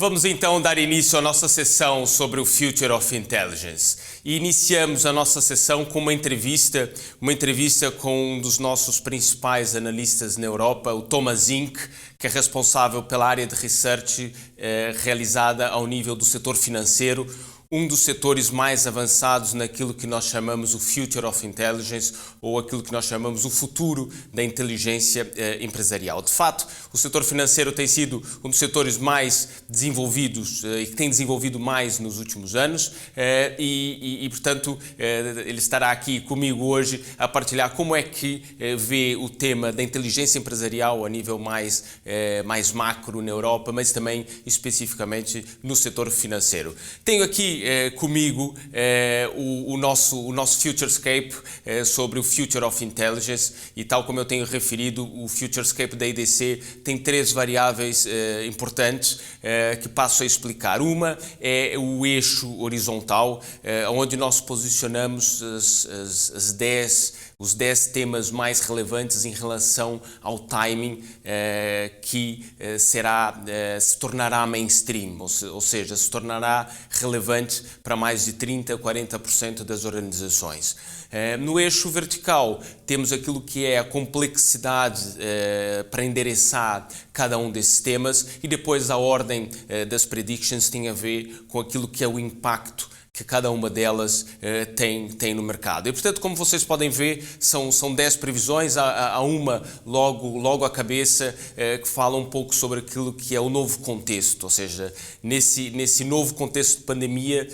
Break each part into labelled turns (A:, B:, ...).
A: Vamos então dar início à nossa sessão sobre o Future of Intelligence. E iniciamos a nossa sessão com uma entrevista com um dos nossos principais analistas na Europa, o Zink, que é responsável pela área de research realizada ao nível do setor financeiro, um dos setores mais avançados naquilo que nós chamamos o Future of Intelligence, ou aquilo que nós chamamos o futuro da inteligência empresarial. De fato, o setor financeiro tem sido um dos setores mais desenvolvidos e que tem desenvolvido mais nos últimos anos portanto, ele estará aqui comigo hoje a partilhar como é que vê o tema da inteligência empresarial a nível mais macro na Europa, mas também especificamente no setor financeiro. Tenho aqui comigo o nosso Futurescape sobre o Future of Intelligence, e tal como eu tenho referido, o Futurescape da IDC tem três variáveis importantes que passo a explicar. Uma é o eixo horizontal, onde nós posicionamos os 10 temas mais relevantes em relação ao timing que se tornará mainstream, ou seja, se tornará relevante para mais de 30% a 40% das organizações. No eixo vertical temos aquilo que é a complexidade para endereçar cada um desses temas, e depois a ordem das predictions tem a ver com aquilo que é o impacto que cada uma delas tem no mercado. E, portanto, como vocês podem ver, são 10 previsões, há uma logo à cabeça que fala um pouco sobre aquilo que é o novo contexto, ou seja, nesse novo contexto de pandemia,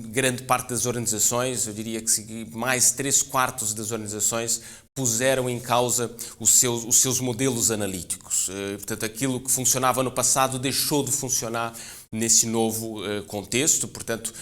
A: grande parte das organizações, eu diria que mais 3/4 das organizações puseram em causa os seus modelos analíticos. Portanto, aquilo que funcionava no passado deixou de funcionar nesse novo contexto. Portanto,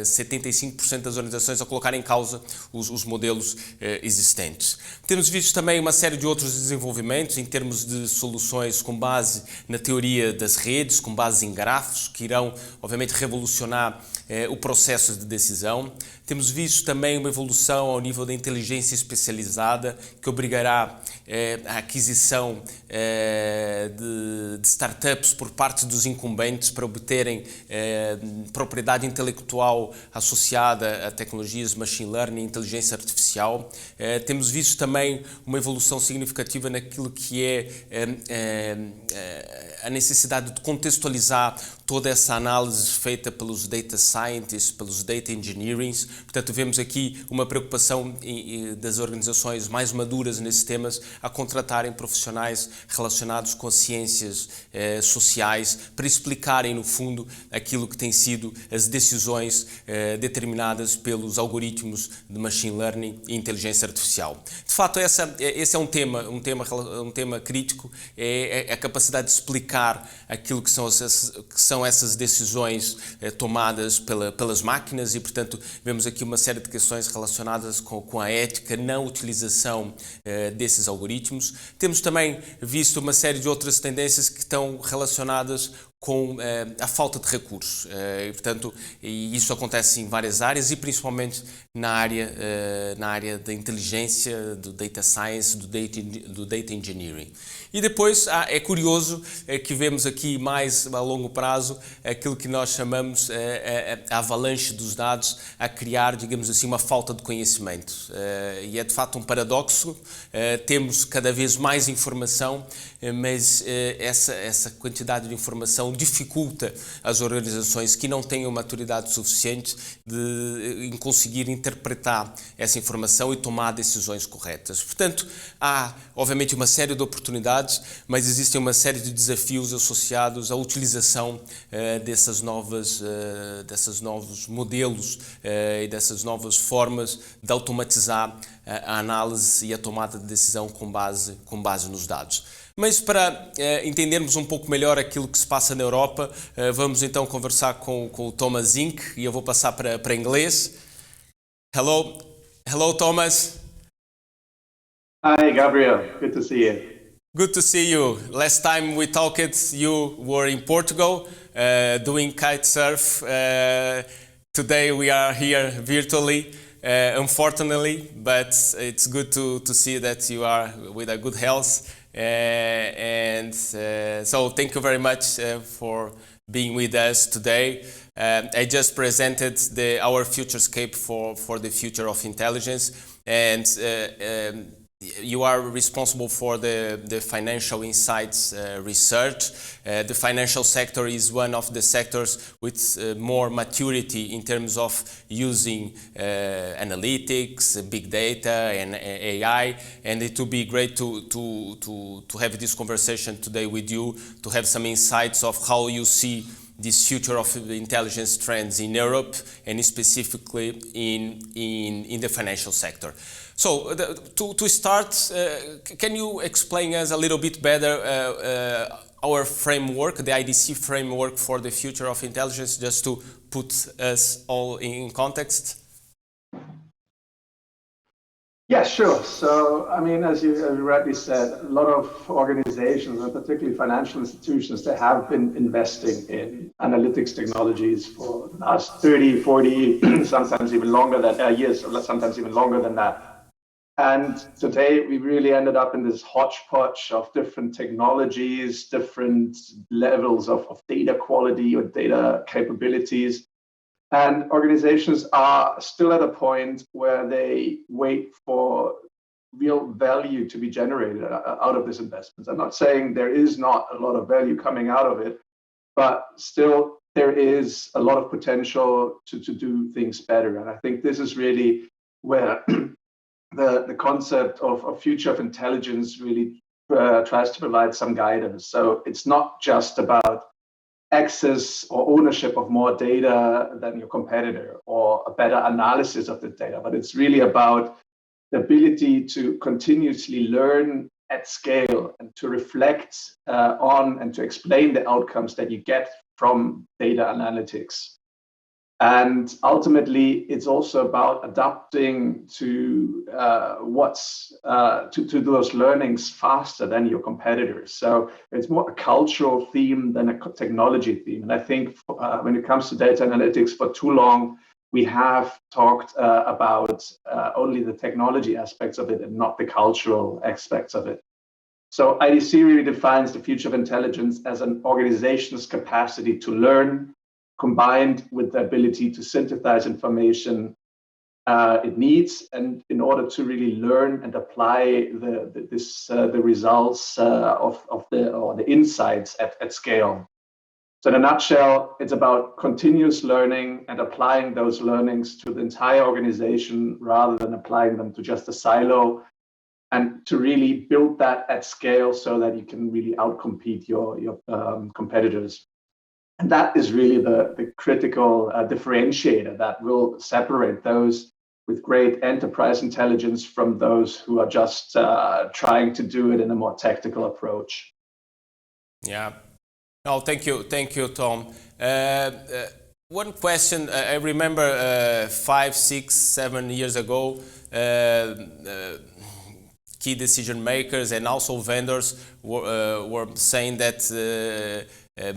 A: 75% das organizações a colocar em causa os modelos existentes. Temos visto também uma série de outros desenvolvimentos em termos de soluções com base na teoria das redes, com base em grafos, que irão, obviamente, revolucionar o processo de decisão. Temos visto também uma evolução ao nível da inteligência especializada, que obrigará a aquisição de startups por parte dos incumbentes para obterem propriedade intelectual associada a tecnologias de machine learning e inteligência artificial. Temos visto também uma evolução significativa naquilo que é a necessidade de contextualizar toda essa análise feita pelos data scientists, pelos data engineers. Portanto, vemos aqui uma preocupação das organizações mais maduras nesses temas a contratarem profissionais relacionados com as ciências sociais para explicarem, no fundo, aquilo que têm sido as decisões determinadas pelos algoritmos de machine learning e inteligência artificial. De fato, esse é um tema crítico, é a capacidade de explicar aquilo que são essas decisões tomadas pelas máquinas, e, portanto, vemos aqui uma série de questões relacionadas com a ética na utilização desses algoritmos. Temos também visto uma série de outras tendências que estão relacionadas com a falta de recursos. E isso acontece em várias áreas, e principalmente na área da inteligência, do data science, do data engineering. E depois é curioso que vemos aqui mais a longo prazo aquilo que nós chamamos a avalanche dos dados a criar, digamos assim, uma falta de conhecimento. E é de facto um paradoxo. Temos cada vez mais informação, mas essa quantidade de informação dificulta as organizações que não tenham maturidade suficiente em conseguir interpretar essa informação e tomar decisões corretas. Portanto, há obviamente uma série de oportunidades, mas existem uma série de desafios associados à utilização desses novos modelos e dessas novas formas de automatizar a análise e a tomada de decisão com base nos dados. Mas para entendermos um pouco melhor aquilo que se passa na Europa, vamos então conversar com o Zink, e eu vou passar para inglês. Hello, Thomas.
B: Hi, Gabriel. Good to see you.
A: Good to see you. Last time we talked, you were in Portugal doing kitesurf. Today we are here virtually, unfortunately, but it's good to see that you are with a good health. So thank you very much for being with us today. I just presented our futurescape for the future of intelligence, and you are responsible for the financial insights research. The financial sector is one of the sectors with more maturity in terms of using analytics, big data, and AI. And it would be great to have this conversation today with you, to have some insights of how you see this future of intelligence trends in Europe, and specifically in the financial sector. So to start, can you explain us a little bit better our framework, the IDC framework for the future of intelligence, just to put us all in context?
B: Yeah, sure. So, I mean, as you rightly said, a lot of organizations, and particularly financial institutions, they have been investing in analytics technologies for the last 30, 40, sometimes even longer than years, or sometimes even longer than that. And today we really ended up in this hodgepodge of different technologies, different levels of data quality or data capabilities. And organizations are still at a point where they wait for real value to be generated out of these investments. I'm not saying there is not a lot of value coming out of it, but still there is a lot of potential to do things better. And I think this is really where the concept of future of intelligence really tries to provide some guidance. So it's not just about access or ownership of more data than your competitor or a better analysis of the data, but it's really about the ability to continuously learn at scale and to reflect on and to explain the outcomes that you get from data analytics. And ultimately, it's also about adapting to to those learnings faster than your competitors. So it's more a cultural theme than a technology theme. And I think when it comes to data analytics, for too long, we have talked about only the technology aspects of it and not the cultural aspects of it. So IDC really defines the future of intelligence as an organization's capacity to learn, combined with the ability to synthesize information it needs, and in order to really learn and apply the results of the insights at scale. So in a nutshell, it's about continuous learning and applying those learnings to the entire organization rather than applying them to just a silo, and to really build that at scale so that you can really outcompete your competitors. And that is really the critical differentiator that will separate those with great enterprise intelligence from those who are just trying to do it in a more tactical approach.
A: Yeah. No, thank you, Tom. One question, I remember 5, 6, 7 years ago, key decision makers and also vendors were saying that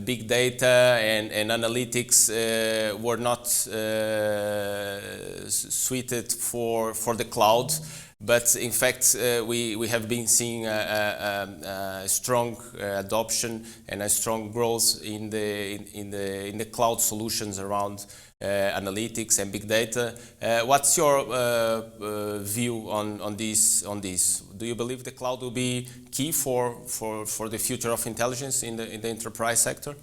A: big data and analytics were not suited for the cloud, but in fact we have been seeing a strong adoption and a strong growth in the cloud solutions around analytics and big data. What's your view on this? Do you believe the cloud will be key for the future of intelligence in the enterprise sector?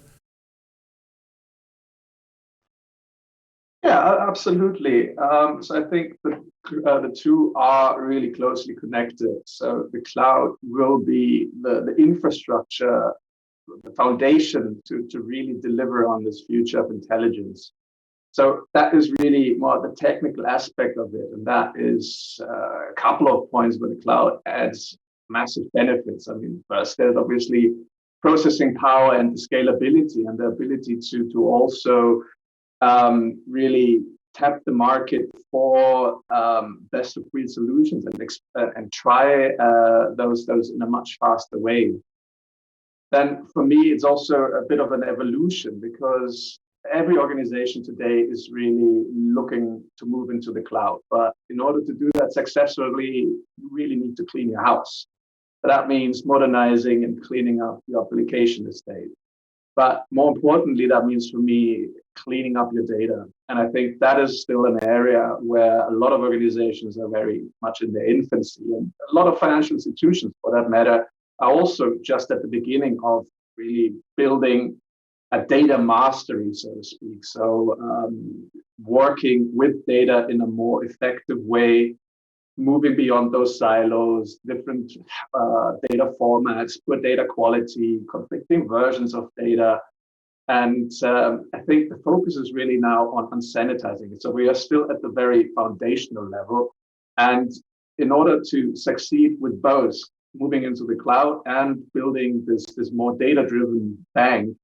B: Yeah, absolutely. So I think the two are really closely connected. So the cloud will be the infrastructure, the foundation to really deliver on this future of intelligence. So that is really more the technical aspect of it. And that is a couple of points where the cloud adds massive benefits. I mean, first, there's obviously processing power and the scalability and the ability to also really tap the market for best of breed solutions and try those in a much faster way. Then for me, it's also a bit of an evolution, because every organization today is really looking to move into the cloud. But in order to do that successfully, you really need to clean your house. So that means modernizing and cleaning up your application estate. But more importantly, that means for me, cleaning up your data. And I think that is still an area where a lot of organizations are very much in their infancy. And a lot of financial institutions, for that matter, are also just at the beginning of really building a data mastery, so to speak. So working with data in a more effective way, moving beyond those silos, different data formats, poor data quality, conflicting versions of data. And I think the focus is really now on sanitizing it. So we are still at the very foundational level. And in order to succeed with both moving into the cloud and building this more data-driven bank,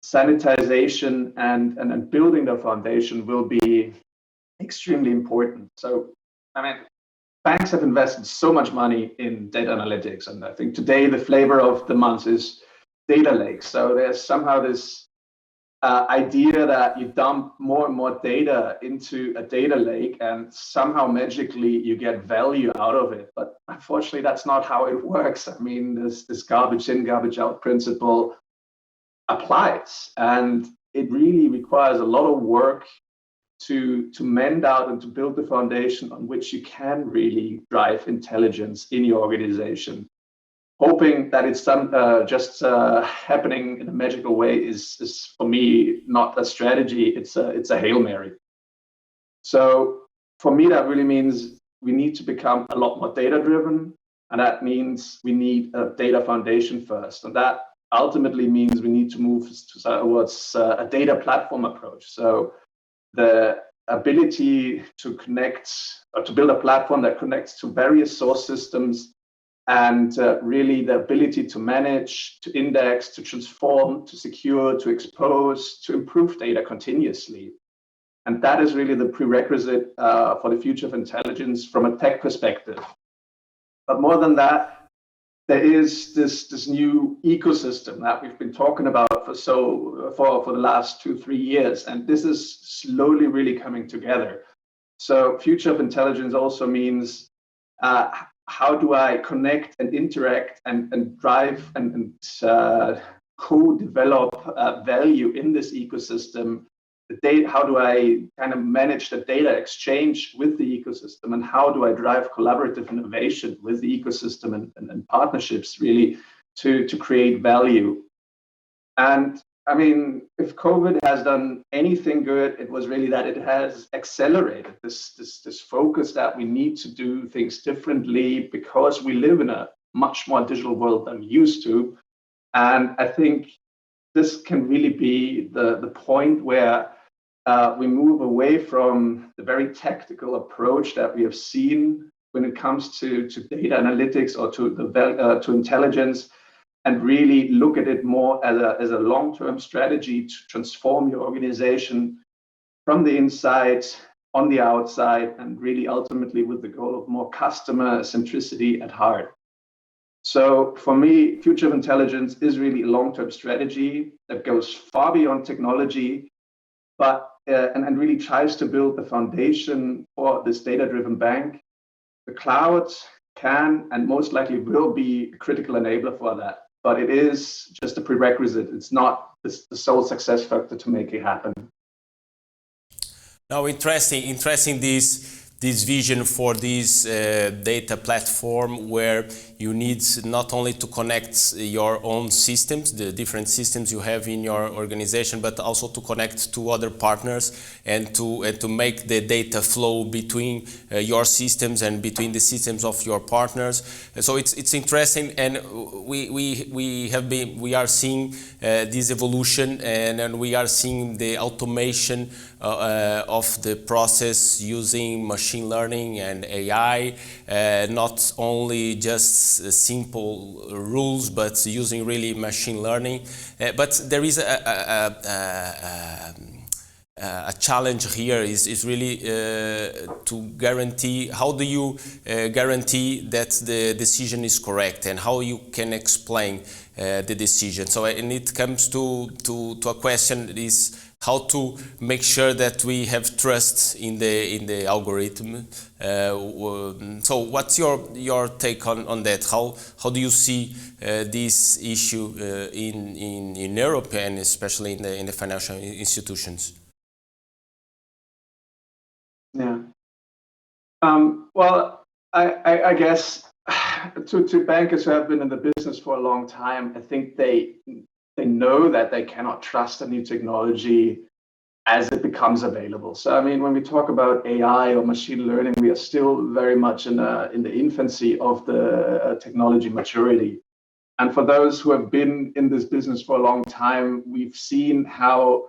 B: sanitization and building the foundation will be extremely important. So, I mean, banks have invested so much money in data analytics. And I think today the flavor of the month is data lakes. So there's somehow this idea that you dump more and more data into a data lake and somehow magically you get value out of it. But unfortunately, that's not how it works. I mean, this garbage in, garbage out principle applies. And it really requires a lot of work to mend out and to build the foundation on which you can really drive intelligence in your organization. Hoping that it's just happening in a magical way is for me not a strategy. It's a Hail Mary. So for me, that really means we need to become a lot more data driven, and that means we need a data foundation first, and that ultimately means we need to move towards a data platform approach. So the ability to connect or to build a platform that connects to various source systems, and really the ability to manage, to index, to transform, to secure, to expose, to improve data continuously. And that is really the prerequisite for the future of intelligence from a tech perspective. But more than that, there is this new ecosystem that we've been talking about for the last 2-3 years, and this is slowly really coming together. So future of intelligence also means how do I connect and interact and drive and co-develop value in this ecosystem? How do I kind of manage the data exchange with the ecosystem, and how do I drive collaborative innovation with the ecosystem and partnerships really to create value? And I mean, if COVID has done anything good, it was really that it has accelerated this focus that we need to do things differently because we live in a much more digital world than we used to. And I think this can really be the point where we move away from the very tactical approach that we have seen when it comes to data analytics or to intelligence, and really look at it more as a long-term strategy to transform your organization from the inside on the outside, and really ultimately with the goal of more customer centricity at heart. So for me, future of intelligence is really a long-term strategy that goes far beyond technology, but and really tries to build the foundation for this data-driven bank. The cloud can and most likely will be a critical enabler for that, but it is just a prerequisite. It's not the sole success factor to make it happen.
A: Now, interesting this vision for this data platform, where you need not only to connect your own systems, the different systems you have in your organization, but also to connect to other partners and to make the data flow between your systems and between the systems of your partners. So it's interesting, and we are seeing this evolution, and we are seeing the automation of the process using machine learning and AI, not only just simple rules, but using really machine learning. But there is a challenge here is really to guarantee. How do you guarantee that the decision is correct, and how you can explain the decision? So, and it comes to a question: is how to make sure that we have trust in the algorithm. So what's your take on that? How do you see this issue in Europe, and especially in the financial institutions?
B: Yeah. Well, I guess to bankers who have been in the business for a long time, I think they know that they cannot trust a new technology as it becomes available. So, I mean, when we talk about AI or machine learning, we are still very much in the infancy of the technology maturity. And for those who have been in this business for a long time, we've seen how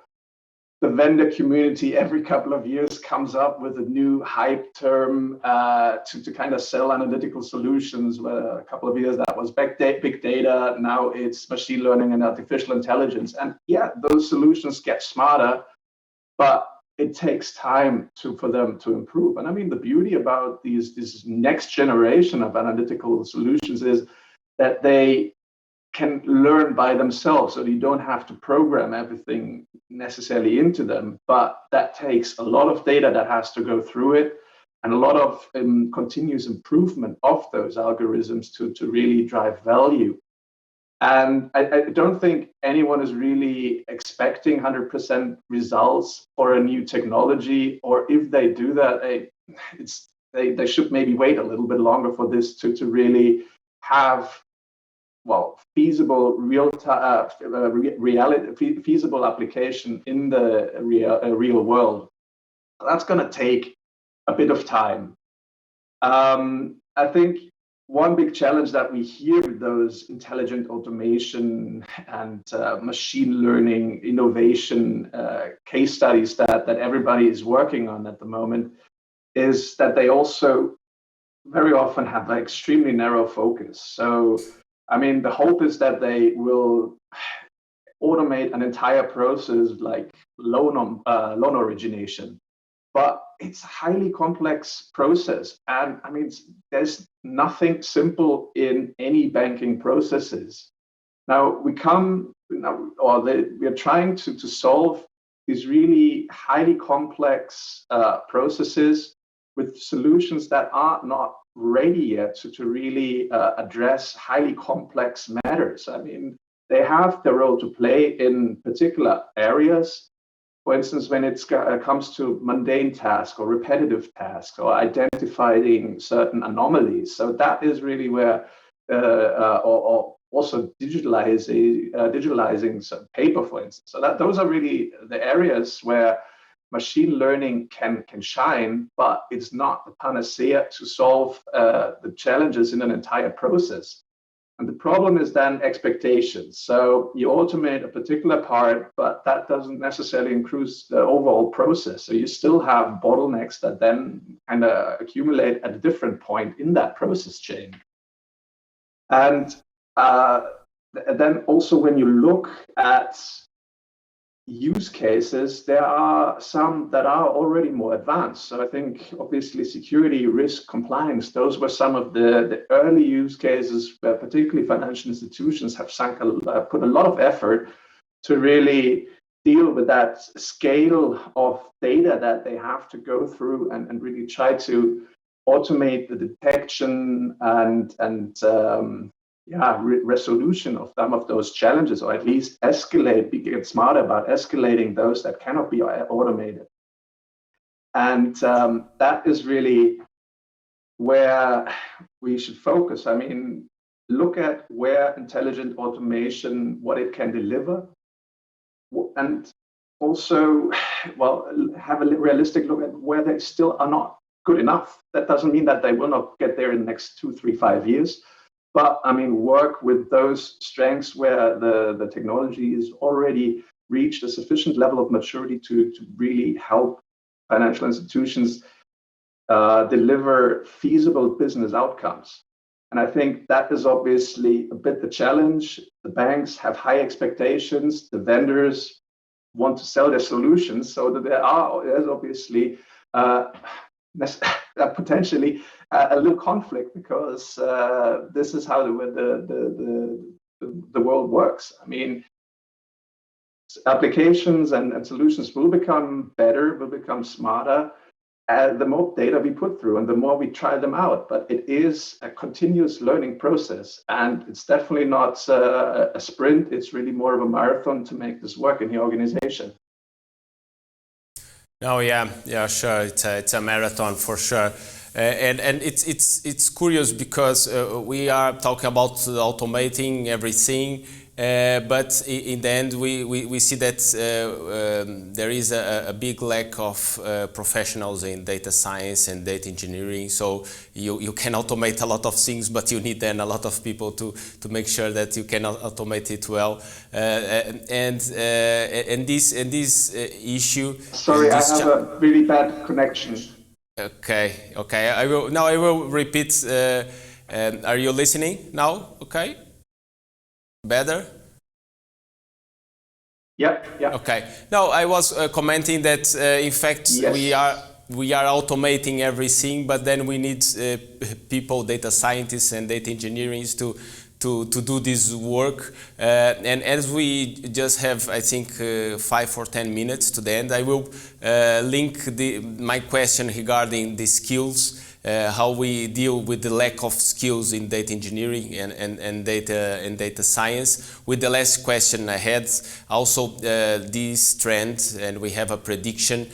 B: the vendor community every couple of years comes up with a new hype term to kind of sell analytical solutions. Where a couple of years that was big data, now it's machine learning and artificial intelligence. And yeah, those solutions get smarter, but it takes time for them to improve. And I mean, the beauty about this next generation of analytical solutions is that they can learn by themselves, so you don't have to program everything necessarily into them. But that takes a lot of data that has to go through it, and a lot of continuous improvement of those algorithms to really drive value. And I don't think anyone is really expecting 100% results for a new technology, or if they do that, they should maybe wait a little bit longer for this to really have feasible feasible application in the real world. That's going to take a bit of time. I think one big challenge that we hear with those intelligent automation and machine learning innovation case studies that everybody is working on at the moment is that they also very often have an extremely narrow focus. So, I mean, the hope is that they will automate an entire process like loan origination, but it's a highly complex process. And I mean, there's nothing simple in any banking processes. Now we are trying to solve these really highly complex processes with solutions that are not ready yet to really address highly complex matters. I mean, they have their role to play in particular areas. For instance, when it comes to mundane tasks or repetitive tasks or identifying certain anomalies. So that is really where, or also digitalizing some paper, for instance. So those are really the areas where machine learning can shine, but it's not the panacea to solve the challenges in an entire process. And the problem is then expectations. So you automate a particular part, but that doesn't necessarily increase the overall process. So you still have bottlenecks that then kind of accumulate at a different point in that process chain. And then also when you look at use cases, there are some that are already more advanced. So I think obviously security, risk, compliance, those were some of the early use cases where particularly financial institutions have put a lot of effort to really deal with that scale of data that they have to go through and really try to automate the detection and resolution of some of those challenges, or at least get smarter about escalating those that cannot be automated. And that is really where we should focus. I mean, look at where intelligent automation, what it can deliver, and also, have a realistic look at where they still are not good enough. That doesn't mean that they will not get there in the next 2, 3, 5 years. But I mean, work with those strengths where the technology is already reached a sufficient level of maturity to really help financial institutions deliver feasible business outcomes. And I think that is obviously a bit the challenge. The banks have high expectations. The vendors want to sell their solutions, so that there's obviously potentially a little conflict, because this is how the world works. I mean, applications and solutions will become better, will become smarter, the more data we put through and the more we try them out. But it is a continuous learning process, and it's definitely not a sprint. It's really more of a marathon to make this work in the organization.
A: Oh yeah, sure. It's a marathon for sure. And it's curious because we are talking about automating everything, but in the end we see that there is a big lack of professionals in data science and data engineering. So you can automate a lot of things, but you need then a lot of people to make sure that you can automate it well. And this issue.
B: Sorry, I have a really bad connection.
A: Okay. I will repeat. Are you listening now? Okay. Better?
B: Yeah.
A: Okay. No, I was commenting that in fact
B: yes.
A: we are automating everything, but then we need people, data scientists and data engineering to do this work. And as we just have, I think, 5 or 10 minutes to the end, I will link my question regarding the skills, how we deal with the lack of skills in data engineering and data science, with the last question I had. Also, this trend, and we have a prediction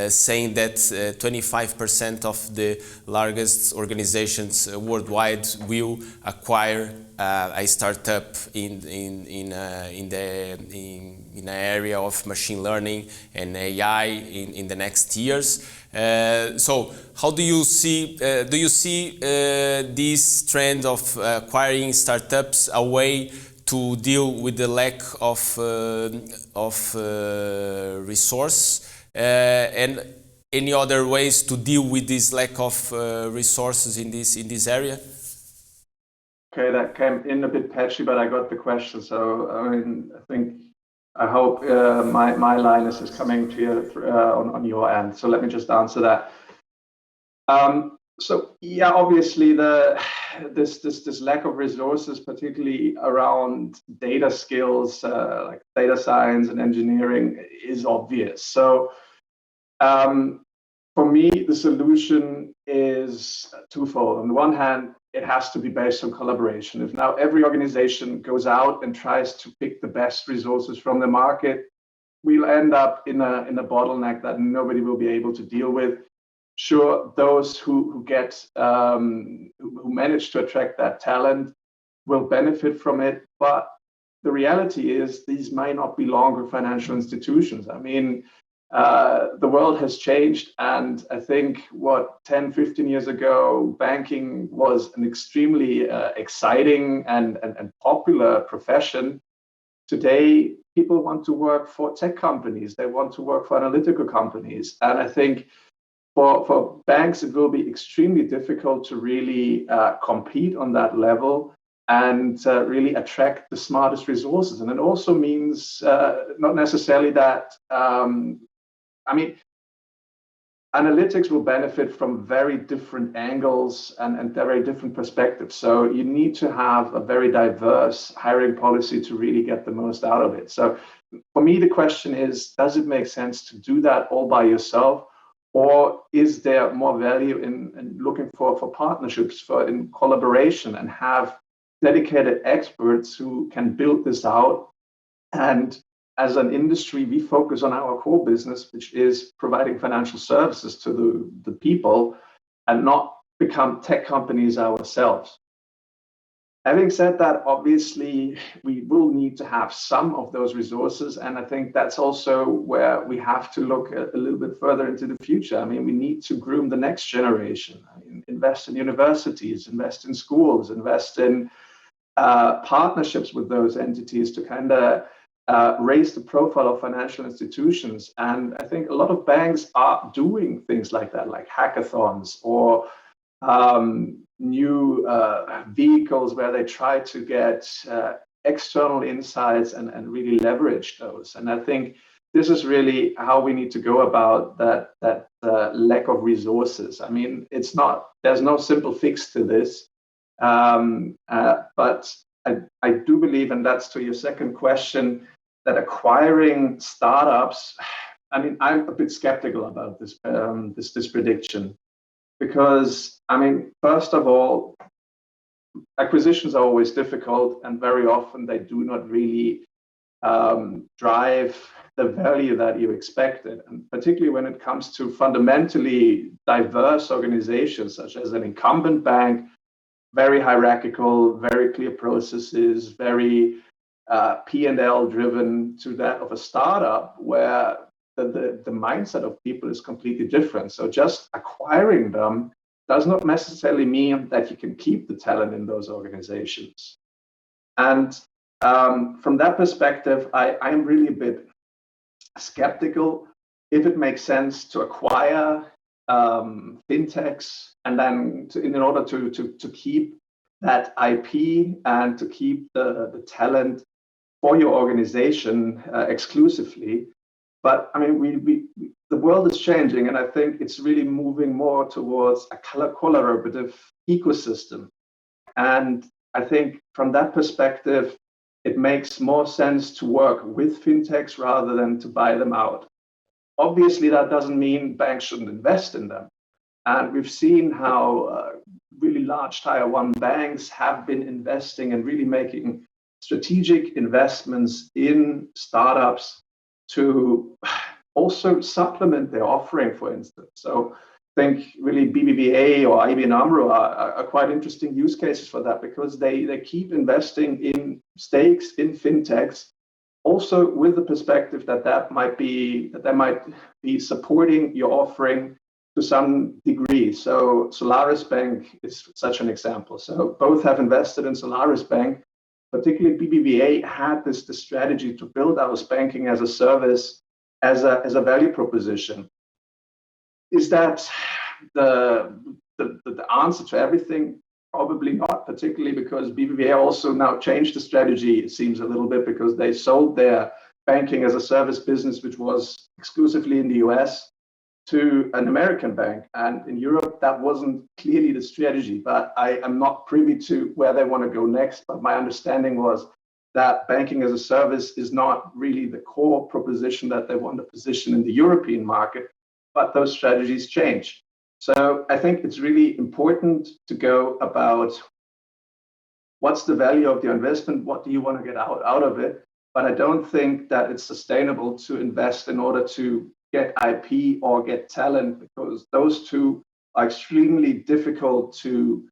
A: saying that 25% of the largest organizations worldwide will acquire a startup in an area of machine learning and AI in the next years. So how do you see this trend of acquiring startups a way to deal with the lack of resource, and any other ways to deal with this lack of resources in this area?
B: Okay, that came in a bit patchy, but I got the question. So I hope my line is coming clear on your end. So let me just answer that. So yeah, obviously this lack of resources, particularly around data skills like data science and engineering, is obvious. So for me, the solution is twofold. On the one hand, it has to be based on collaboration. If now every organization goes out and tries to pick the best resources from the market, we'll end up in a bottleneck that nobody will be able to deal with. Sure, those who manage to attract that talent will benefit from it, but the reality is these might not be longer financial institutions. I mean, the world has changed, and I think 10-15 years ago, banking was an extremely exciting and popular profession. Today, people want to work for tech companies. They want to work for analytical companies. And I think for banks, it will be extremely difficult to really compete on that level and really attract the smartest resources. And it also means not necessarily that, analytics will benefit from very different angles and very different perspectives. So you need to have a very diverse hiring policy to really get the most out of it. So for me, the question is, does it make sense to do that all by yourself? Or is there more value in looking for partnerships, in collaboration, and have dedicated experts who can build this out? And as an industry, we focus on our core business, which is providing financial services to the people, and not become tech companies ourselves. Having said that, obviously, we will need to have some of those resources. And I think that's also where we have to look a little bit further into the future. I mean, we need to groom the next generation. Invest in universities, invest in schools, invest in partnerships with those entities to kind of raise the profile of financial institutions. And I think a lot of banks are doing things like that, like hackathons or new vehicles where they try to get external insights and really leverage those. And I think this is really how we need to go about that lack of resources. I mean, there's no simple fix to this, but I do believe, and that's to your second question, that acquiring startups, I mean, I'm a bit skeptical about this prediction because, I mean, first of all, acquisitions are always difficult, and very often they do not really drive the value that you expected. And particularly when it comes to fundamentally diverse organizations, such as an incumbent bank, very hierarchical, very clear processes, very P&L driven, to that of a startup where the mindset of people is completely different. So just acquiring them does not necessarily mean that you can keep the talent in those organizations. And from that perspective, I'm really a bit skeptical if it makes sense to acquire fintechs and then in order to keep that IP and to keep the talent for your organization exclusively. But I mean, the world is changing, and I think it's really moving more towards a collaborative ecosystem. And I think from that perspective, it makes more sense to work with fintechs rather than to buy them out. Obviously, that doesn't mean banks shouldn't invest in them. And we've seen how really large tier one banks have been investing and really making strategic investments in startups to also supplement their offering, for instance. So I think really BBVA or ABN AMRO are quite interesting use cases for that, because they keep investing in stakes in fintechs, also with the perspective that might be supporting your offering to some degree. So Solaris Bank is such an example. So both have invested in Solaris Bank. Particularly BBVA had this strategy to build out banking as a service, as a value proposition. Is that the answer to everything? Probably not, particularly because BBVA also now changed the strategy, it seems a little bit, because they sold their banking as a service business, which was exclusively in the US, to an American bank. And in Europe, that wasn't clearly the strategy, but I am not privy to where they want to go next. But my understanding was that banking as a service is not really the core proposition that they want to position in the European market, but those strategies change. So I think it's really important to go about what's the value of the investment, what do you want to get out of it? But I don't think that it's sustainable to invest in order to get IP or get talent, because those two are extremely difficult to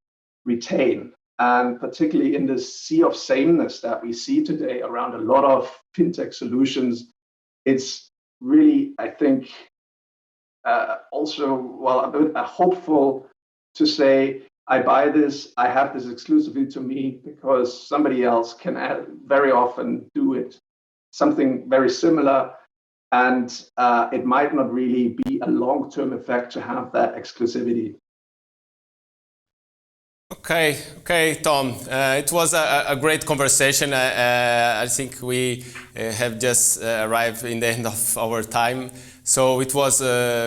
B: retain. And particularly in this sea of sameness that we see today around a lot of fintech solutions, it's really, I think, also, well, a bit hopeful to say, I buy this, I have this exclusively to me, because somebody else can very often do it, something very similar. And it might not really be a long-term effect to have that exclusivity.
A: Okay, Tom. It was a great conversation. I think we have just arrived in the end of our time. So it was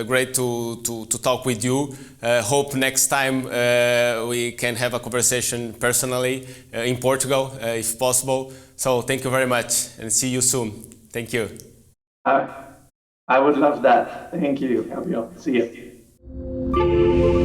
A: great to talk with you. Hope next time we can have a conversation personally in Portugal, if possible. So thank you very much, and see you soon. Thank you.
B: I would love that. Thank you, Gabriel. See you.